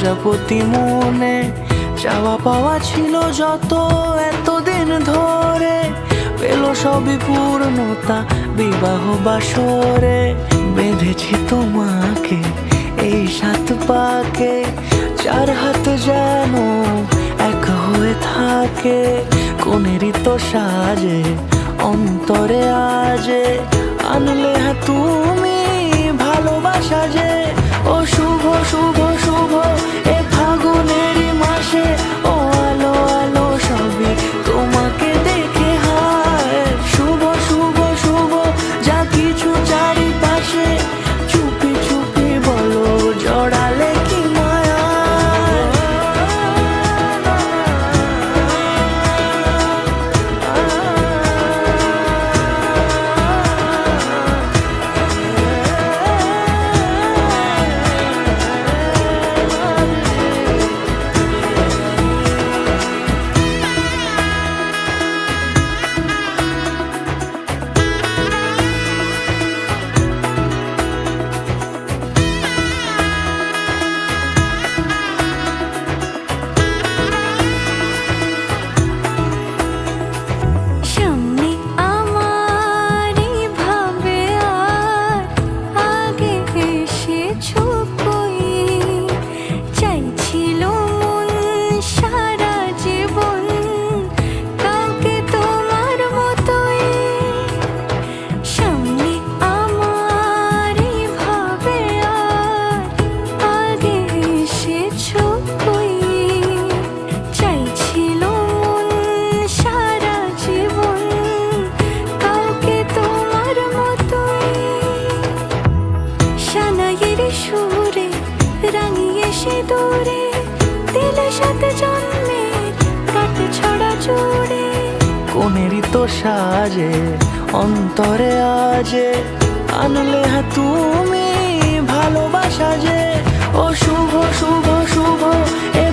প্রজাপতি মনে চাওয়া পাওয়া ছিল যত এতদিন ধরে, পেল সবই পূর্ণতা বিবাহ বাসরে। বেঁধেছি তোমাকে এই 7 পাকে, 4 হাত যেন এক হয়ে থাকে। কোনেরই তো সাজে অন্তরে আজে আনলে তুমি ভালোবাসা যে। ও শুভ শুভ শুভ এ ফাগুনেরই মাসে, ও আলো আলো সবই তোমাকে দেখে হায়। শুভ শুভ শুভ যা কিছু চারিপাশে, চুপি চুপি বলো জড়ালে কি মায়া। সুরে রাঙিয়ে সে দূরে দিলে 7 জন্মের কাট ছড়া জুড়ে। কোনেরই তো সাজে অন্তরে আজে আনলে তুমি ভালোবাসা যে। ও শুভ শুভ শুভ এ